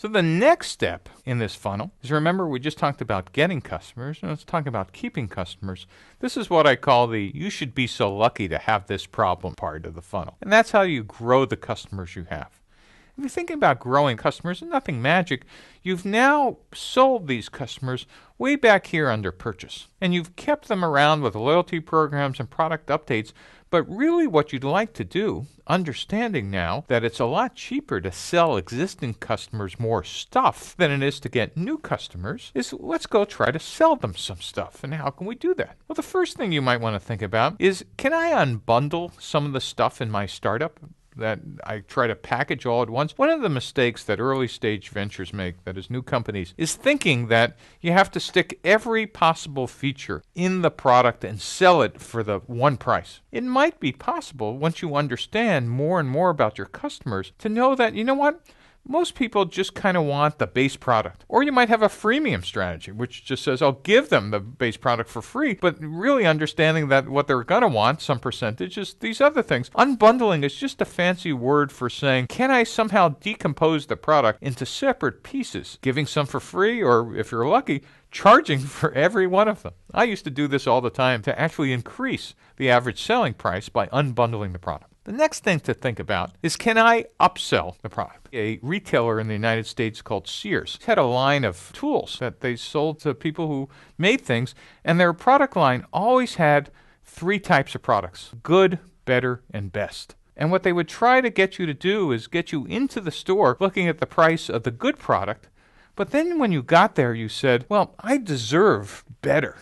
So the next step in this funnel is, remember, we just talked about getting customers, and let's talk about keeping customers. This is what I call the "you should be so lucky to have this problem" part of the funnel. And that's how you grow the customers you have. If you're thinking about growing customers, nothing magic. You've now sold these customers way back here under purchase, and you've kept them around with loyalty programs and product updates. But really what you'd like to do, understanding now that it's a lot cheaper to sell existing customers more stuff than it is to get new customers, is let's go try to sell them some stuff. And how can we do that? Well, the first thing you might want to think about is, can I unbundle some of the stuff in my startup that I try to package all at once? One of the mistakes that early stage ventures make, that is new companies, is thinking that you have to stick every possible feature in the product and sell it for the one price. It might be possible, once you understand more and more about your customers, to know that, you know what? Most people just kind of want the base product. Or you might have a freemium strategy, which just says, I'll give them the base product for free, but really understanding that what they're going to want, some percentage, is these other things. Unbundling is just a fancy word for saying, can I somehow decompose the product into separate pieces, giving some for free, or if you're lucky, charging for every one of them. I used to do this all the time to actually increase the average selling price by unbundling the product. The next thing to think about is, can I upsell the product? A retailer in the United States called Sears had a line of tools that they sold to people who made things, and their product line always had 3 types of products: good, better, and best. And what they would try to get you to do is get you into the store looking at the price of the good product, but then when you got there you said, well, I deserve better,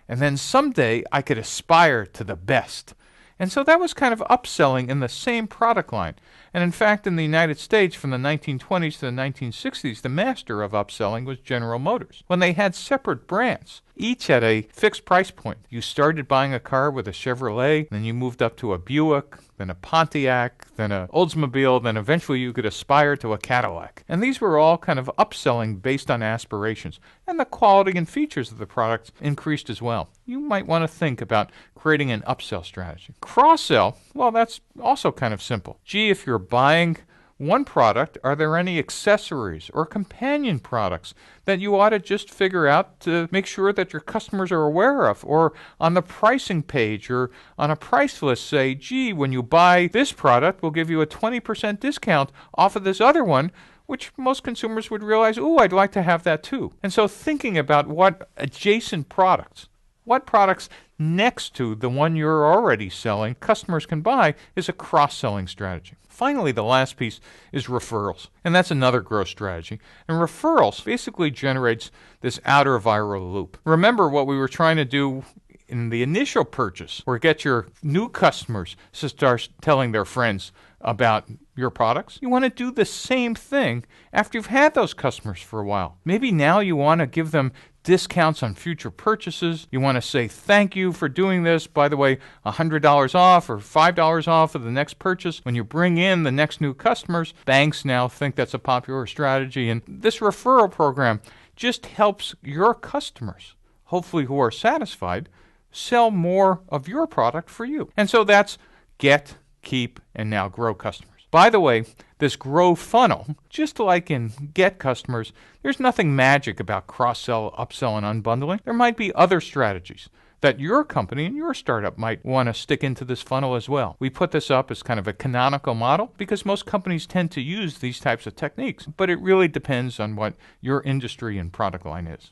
and then someday I could aspire to the best. And so that was kind of upselling in the same product line. And in fact, in the United States, from the 1920s to the 1960s, the master of upselling was General Motors, when they had separate brands, each at a fixed price point. You started buying a car with a Chevrolet, then you moved up to a Buick, then a Pontiac, then a Oldsmobile, then eventually you could aspire to a Cadillac. And these were all kind of upselling based on aspirations. And the quality and features of the products increased as well. You might want to think about creating an upsell strategy. Cross-sell, well, that's also kind of simple. Gee, if you're buying one product, are there any accessories or companion products that you ought to just figure out to make sure that your customers are aware of? Or on the pricing page or on a price list, say, gee, when you buy this product, we'll give you a 20% discount off of this other one, which most consumers would realize, ooh, I'd like to have that too. And so thinking about what adjacent products, what products next to the one you're already selling customers can buy, is a cross-selling strategy. Finally, the last piece is referrals, and that's another growth strategy. And referrals basically generates this outer viral loop. Remember what we were trying to do in the initial purchase, or get your new customers to start telling their friends about your products? You want to do the same thing after you've had those customers for a while. Maybe now you want to give them discounts on future purchases. You want to say, thank you for doing this. By the way, $100 off or $5 off of the next purchase. When you bring in the next new customers, banks now think that's a popular strategy. And this referral program just helps your customers, hopefully who are satisfied, sell more of your product for you. And so that's get, keep, and now grow customers. By the way, this grow funnel, just like in get customers, there's nothing magic about cross-sell, upsell, and unbundling. There might be other strategies that your company and your startup might want to stick into this funnel as well. We put this up as kind of a canonical model because most companies tend to use these types of techniques, but it really depends on what your industry and product line is.